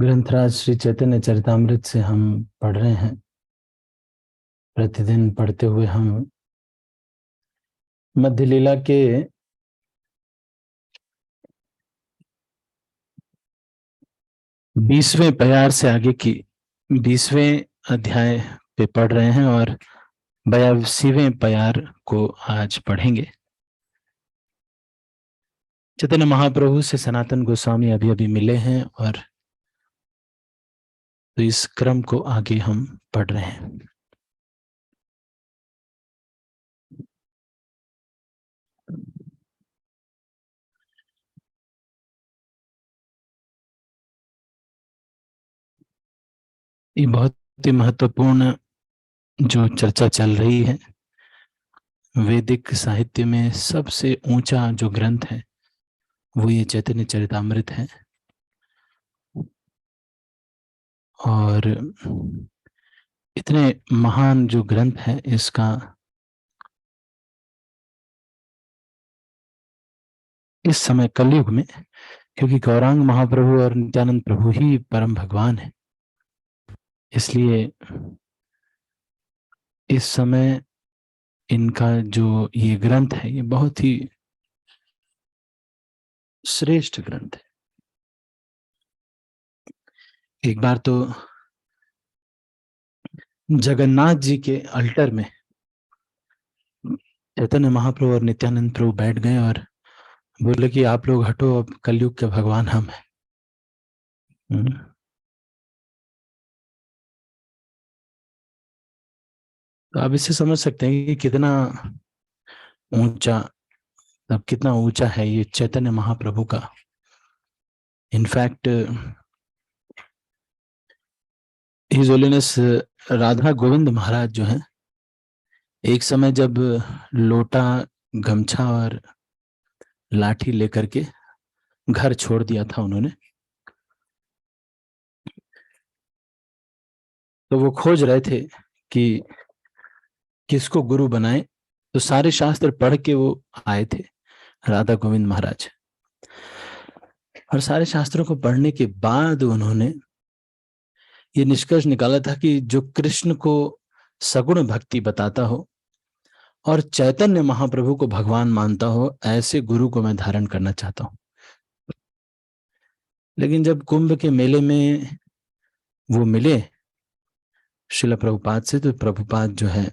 ग्रंथराज श्री चैतन्य चरितामृत से हम पढ़ रहे हैं। प्रतिदिन पढ़ते हुए हम मध्य लीला के 20वें प्यार से आगे की 20वें अध्याय पे पढ़ रहे हैं और 82वें प्यार को आज पढ़ेंगे। चैतन्य महाप्रभु से सनातन गोस्वामी अभी अभी मिले हैं और तो इस क्रम को आगे हम पढ़ रहे हैं। ये बहुत ही महत्वपूर्ण जो चर्चा चल रही है, वैदिक साहित्य में सबसे ऊंचा जो ग्रंथ है वो ये चैतन्य चरितामृत है। और इतने महान जो ग्रंथ है इसका इस समय कलयुग में, क्योंकि गौरांग महाप्रभु और नित्यानंद प्रभु ही परम भगवान है, इसलिए इस समय इनका जो ये ग्रंथ है ये बहुत ही श्रेष्ठ ग्रंथ है। एक बार तो जगन्नाथ जी के अल्टर में चैतन्य महाप्रभु और नित्यानंद प्रभु बैठ गए और बोले कि आप लोग हटो, अब कलयुग के भगवान हम हैं। तो आप इससे समझ सकते हैं कि कितना ऊंचा, तब कितना ऊंचा है ये चैतन्य महाप्रभु का। In fact his holiness Radha Govind Maharaj जो हैं, एक समय जब लोटा, गमछा और लाठी लेकर के घर छोड़ दिया था उन्होंने, तो वो खोज रहे थे कि किसको गुरु बनाए। तो सारे शास्त्र पढ़ के वो आए थे राधा गोविंद महाराज, और सारे शास्त्रों को पढ़ने के बाद उन्होंने ये निष्कर्ष निकाला था कि जो कृष्ण को सगुण भक्ति बताता हो और चैतन्य महाप्रभु को भगवान मानता हो, ऐसे गुरु को मैं धारण करना चाहता हूं। लेकिन जब कुंभ के मेले में वो मिले श्रील प्रभुपाद से, तो प्रभुपाद जो है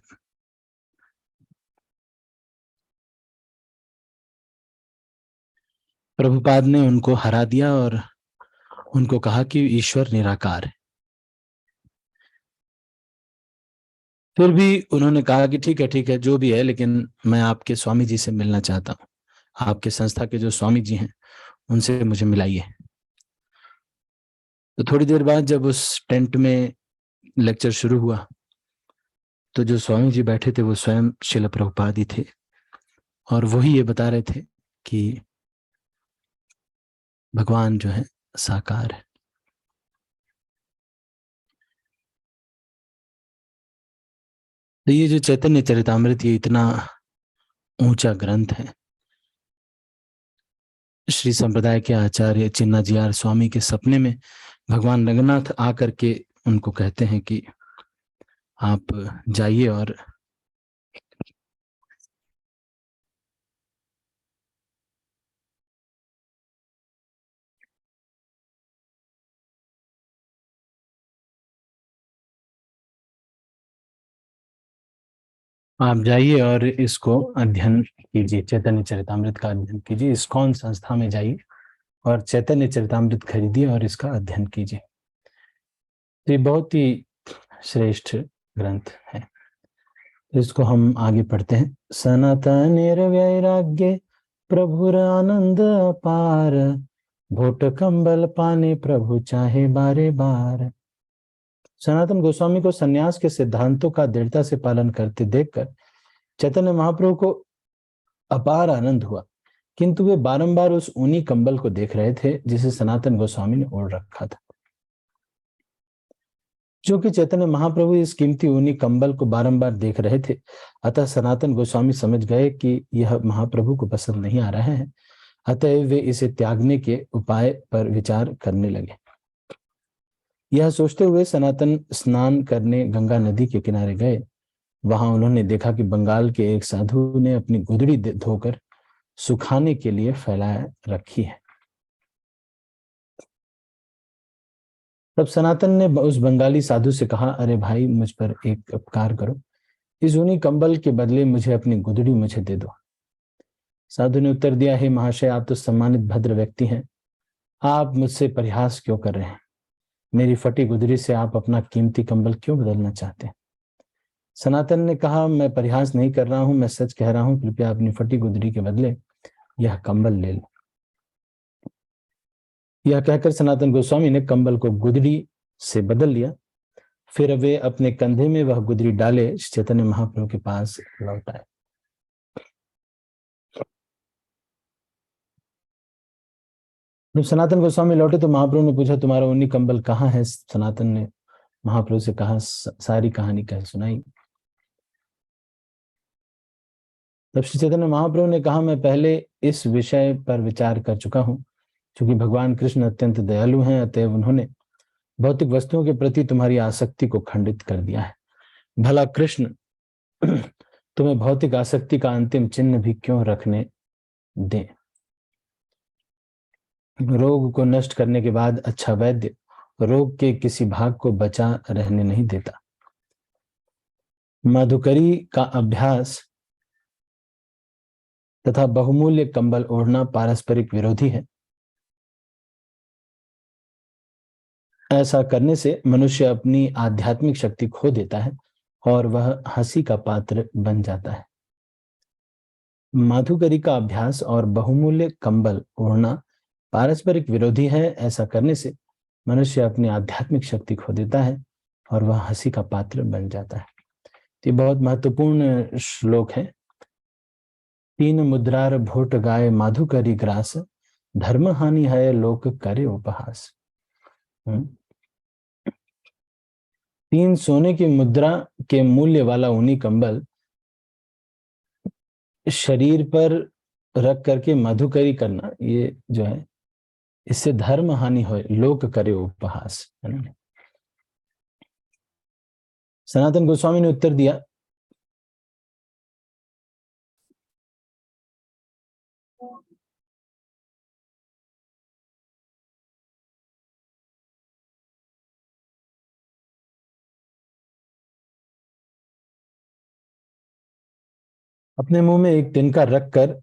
प्रभुपाद ने उनको हरा दिया और उनको कहा कि ईश्वर निराकार है। फिर भी उन्होंने कहा कि ठीक है जो भी है, लेकिन मैं आपके स्वामी जी से मिलना चाहता हूँ, आपके संस्था के जो स्वामी जी हैं उनसे मुझे मिलाइए। तो थोड़ी देर बाद जब उस टेंट में लेक्चर शुरू हुआ तो जो स्वामी जी बैठे थे वो स्वयं श्रील प्रभुपाद ही थे, और वही ये बता रहे थे कि भगवान जो है साकार है। तो ये जो चैतन्य चरितामृत ये इतना ऊंचा ग्रंथ है। श्री संप्रदाय के आचार्य चिन्नाजियार स्वामी के सपने में भगवान रंगनाथ आकर के उनको कहते हैं कि आप जाइए और इसको अध्ययन कीजिए, चैतन्य चरितामृत का अध्ययन कीजिए, इस्कॉन संस्था में जाइए और चैतन्य चरितामृत खरीदिए और इसका अध्ययन कीजिए। तो ये बहुत ही श्रेष्ठ ग्रंथ है। इसको हम आगे पढ़ते हैं। सनातन वैराग्य प्रभुर आनंद अपार, भोट कंबल पाने प्रभु चाहे बारे बार। सनातन गोस्वामी को सन्यास के सिद्धांतों का दृढ़ता से पालन करते देखकर चैतन्य महाप्रभु को अपार आनंद हुआ, किंतु वे बारंबार उस ऊनी कंबल को देख रहे थे जिसे सनातन गोस्वामी ने ओढ़ रखा था। जो कि चैतन्य महाप्रभु इस कीमती ऊनी कंबल को बारंबार देख रहे थे, अतः सनातन गोस्वामी समझ गए कि यह महाप्रभु को पसंद नहीं आ रहा है, अतः वे इसे त्यागने के उपाय पर विचार करने लगे। यह सोचते हुए सनातन स्नान करने गंगा नदी के किनारे गए। वहां उन्होंने देखा कि बंगाल के एक साधु ने अपनी गुदड़ी धोकर सुखाने के लिए फैलाए रखी है। तब सनातन ने उस बंगाली साधु से कहा, अरे भाई, मुझ पर एक उपकार करो, इस ऊनी कंबल के बदले मुझे अपनी गुदड़ी मुझे दे दो। साधु ने उत्तर दिया, हे महाशय, आप तो सम्मानित भद्र व्यक्ति हैं, आप मुझसे परिहास क्यों कर रहे हैं? मेरी फटी गुदड़ी से आप अपना कीमती कंबल क्यों बदलना चाहते हैं? सनातन ने कहा, मैं परिहास नहीं कर रहा हूं, मैं सच कह रहा हूं, कृपया अपनी फटी गुदड़ी के बदले यह कंबल ले लो। यह कहकर सनातन गोस्वामी ने कंबल को गुदड़ी से बदल लिया। फिर वे अपने कंधे में वह गुदड़ी डाले चैतन्य महाप्रभु के पास लौट आए। जब सनातन गोस्वामी लौटे तो महाप्रभु ने पूछा, तुम्हारा ऊनी कंबल कहाँ है? सनातन ने महाप्रभु से कहा, सारी कहानी कह सुनाई। तब श्री चैतन्य महाप्रभु ने कहा, मैं पहले इस विषय पर विचार कर चुका हूँ। क्योंकि भगवान कृष्ण अत्यंत दयालु हैं, अतएव उन्होंने भौतिक वस्तुओं के प्रति तुम्हारी आसक्ति को खंडित कर दिया है। भला कृष्ण तुम्हें भौतिक आसक्ति का अंतिम चिन्ह भी क्यों रखने दें? रोग को नष्ट करने के बाद अच्छा वैद्य रोग के किसी भाग को बचा रहने नहीं देता। मधुकरी का अभ्यास तथा बहुमूल्य कंबल ओढ़ना पारस्परिक विरोधी है। ऐसा करने से मनुष्य अपनी आध्यात्मिक शक्ति खो देता है और वह हंसी का पात्र बन जाता है। माधुकरी का अभ्यास और बहुमूल्य कंबल ओढ़ना पारस्परिक विरोधी है। ऐसा करने से मनुष्य अपनी आध्यात्मिक शक्ति खो देता है और वह हंसी का पात्र बन जाता है। ये बहुत महत्वपूर्ण श्लोक है। तीन मुद्रार भोट गाय माधुकरी ग्रास, धर्म हानि है लोक करे उपहास। 3 सोने की मुद्रा के मूल्य वाला ऊनी कंबल शरीर पर रख करके मधुकरी करना, ये जो है, इससे धर्म हानि हो, लोक करे उपहास, है ना। सनातन गोस्वामी ने उत्तर दिया, अपने मुंह में एक तिनका रखकर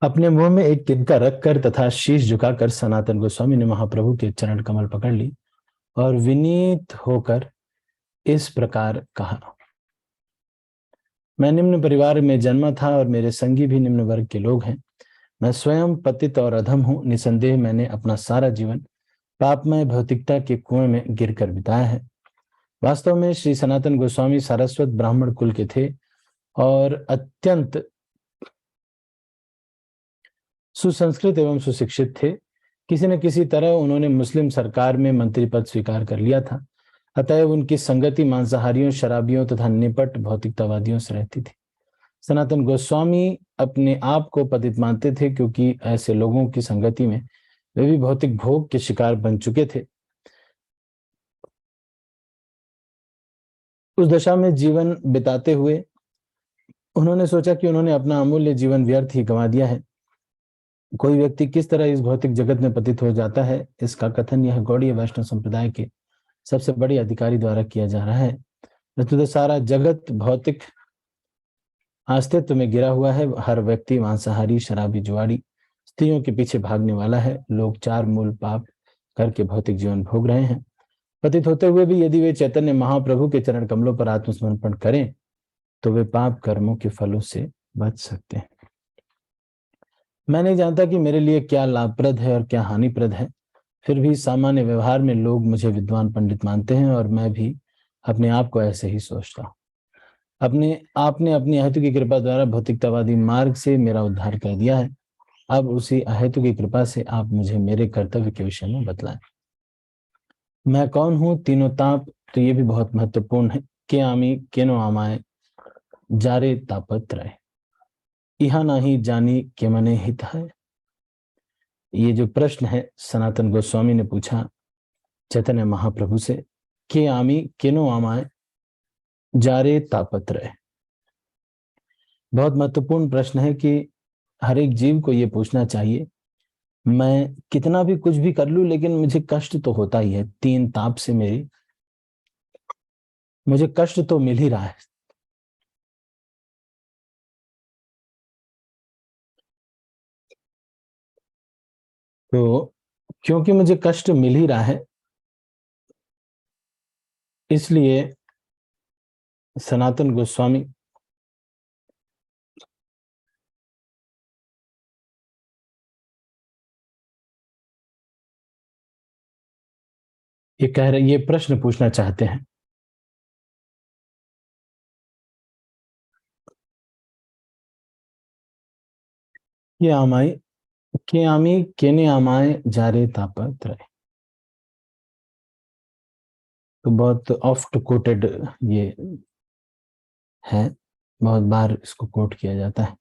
अपने मुंह में एक तिनका रखकर तथा शीश झुकाकर सनातन गोस्वामी ने महाप्रभु के चरण कमल पकड़ ली और विनीत होकर इस प्रकार कहा, मैं निम्न परिवार में जन्मा था और मेरे संगी भी निम्न वर्ग के लोग हैं। मैं स्वयं पतित और अधम हूं। निसंदेह मैंने अपना सारा जीवन पापमय भौतिकता के कुएं में गिरकर बिताया है। वास्तव में श्री सनातन गोस्वामी सारस्वत ब्राह्मण कुल के थे और अत्यंत सुसंस्कृत एवं सुशिक्षित थे। किसी न किसी तरह उन्होंने मुस्लिम सरकार में मंत्री पद स्वीकार कर लिया था। अतएव उनकी संगति मांसाहारियों, शराबियों तथा निपट भौतिकतावादियों से रहती थी। सनातन गोस्वामी अपने आप को पतित मानते थे, क्योंकि ऐसे लोगों की संगति में वे भी भौतिक भोग के शिकार बन चुके थे। उस दशा में जीवन बिताते हुए उन्होंने सोचा कि उन्होंने अपना अमूल्य जीवन व्यर्थ ही गंवा दिया है। कोई व्यक्ति किस तरह इस भौतिक जगत में पतित हो जाता है, इसका कथन यह गौड़ीय वैष्णव संप्रदाय के सबसे बड़े अधिकारी द्वारा किया जा रहा है। वस्तुतः सारा जगत भौतिक अस्तित्व में गिरा हुआ है। हर व्यक्ति मांसाहारी, शराबी, जुआड़ी, स्त्रियों के पीछे भागने वाला है। लोग 4 मूल पाप करके भौतिक जीवन भोग रहे हैं। पतित होते हुए भी यदि वे चैतन्य महाप्रभु के चरण कमलों पर आत्मसमर्पण करें तो वे पाप कर्मों के फलों से बच सकते हैं। मैं नहीं जानता कि मेरे लिए क्या लाभप्रद है और क्या हानिप्रद है। फिर भी सामान्य व्यवहार में लोग मुझे विद्वान पंडित मानते हैं और मैं भी अपने आप को ऐसे ही सोचता हूँ। आपने अपनी अहेतु की कृपा द्वारा भौतिकतावादी मार्ग से मेरा उद्धार कर दिया है। अब उसी अहेतु की कृपा से आप मुझे मेरे कर्तव्य के विषय में बतलाएं। मैं कौन हूँ, तीनों ताप, तो ये भी बहुत महत्वपूर्ण है। के आमी केनो आमाए जारे तापत्रय, इहा नहीं जानी के मने हित है। ये जो प्रश्न है सनातन गोस्वामी ने पूछा चैतन्य महाप्रभु से, के आमी केनो आमाए जारे तापत्रय। बहुत महत्वपूर्ण प्रश्न है कि हर एक जीव को ये पूछना चाहिए, मैं कितना भी कुछ भी कर लूं लेकिन मुझे कष्ट तो होता ही है। तीन ताप से मुझे कष्ट तो मिल ही रहा है। तो क्योंकि मुझे कष्ट मिल ही रहा है, इसलिए सनातन गोस्वामी ये प्रश्न पूछना चाहते हैं। ये आमाई के आमी केने आमाए जारे तापत्रय, तो बहुत ऑफ्ट कोटेड ये है, बहुत बार इसको कोट किया जाता है।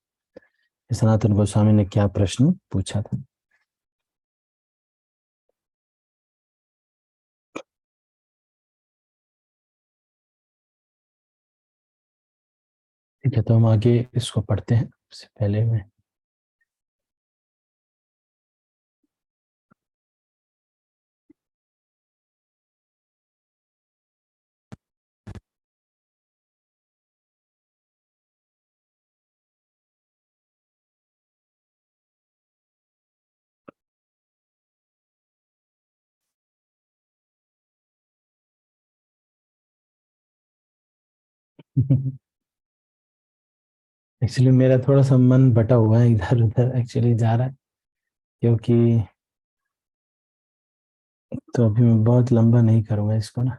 सनातन गोस्वामी ने क्या प्रश्न पूछा था। ठीक है, तो हम आगे इसको पढ़ते हैं। उससे पहले मैं एक्चुअली मेरा थोड़ा सा मन बटा हुआ है, इधर उधर एक्चुअली जा रहा है, क्योंकि तो अभी मैं बहुत लंबा नहीं करूंगा इसको ना।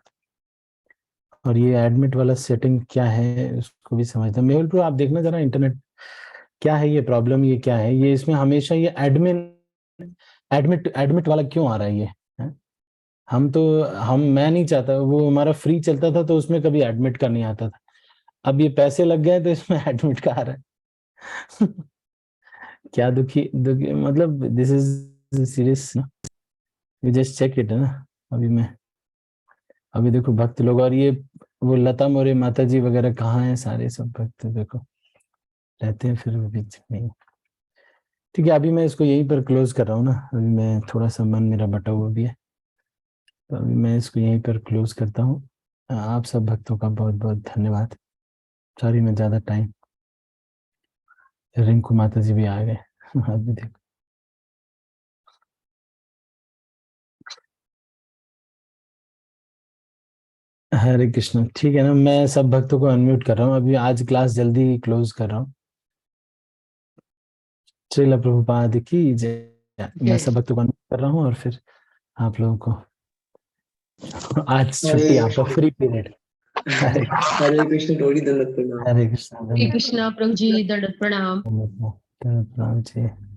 और ये एडमिट वाला सेटिंग क्या है उसको भी समझता हूँ। मेहुल प्रो आप देखना जरा इंटरनेट क्या है, ये प्रॉब्लम ये क्या है, ये इसमें हमेशा ये एडमिट एडमिट वाला क्यों आ रहा है ये है? मैं नहीं चाहता, वो हमारा फ्री चलता था तो उसमें कभी एडमिट का नहीं आता था। अब ये पैसे लग गए तो इसमें एडमिट का आ रहा है। क्या दुखी दुखी मतलब, दिस इज सीरियस ना। यू जस्ट चेक इट है ना। अभी मैं अभी देखो भक्त लोग, और ये वो लता मोरे माता जी वगैरह कहाँ हैं, सारे सब भक्त देखो रहते हैं फिर भी बीच में। ठीक है, अभी मैं इसको यहीं पर क्लोज कर रहा हूँ ना। अभी मैं थोड़ा सा मन मेरा बटा हुआ भी है, तो अभी मैं इसको यहीं पर क्लोज करता हूँ। आप सब भक्तों का बहुत बहुत धन्यवाद। सॉरी मैं ज्यादा टाइम, रिंकू माता जी भी आ गए। अभी देखो, हरे कृष्ण। ठीक है ना, मैं सब भक्तों को अनम्यूट कर रहा हूँ, अभी आज क्लास जल्दी क्लोज कर रहा हूँ। श्रील प्रभुपाद की जय। मैं सब भक्तों को अनम्यूट कर रहा हूँ और फिर आप लोगों को आज हरे छुट्टी, आपका फ्री पीरियड। हरे हरे कृष्ण गौरी दंडक प्रणाम। हरे कृष्ण हरे कृष्णा प्रभु जी, दंडवत प्रणाम। धन्यवाद।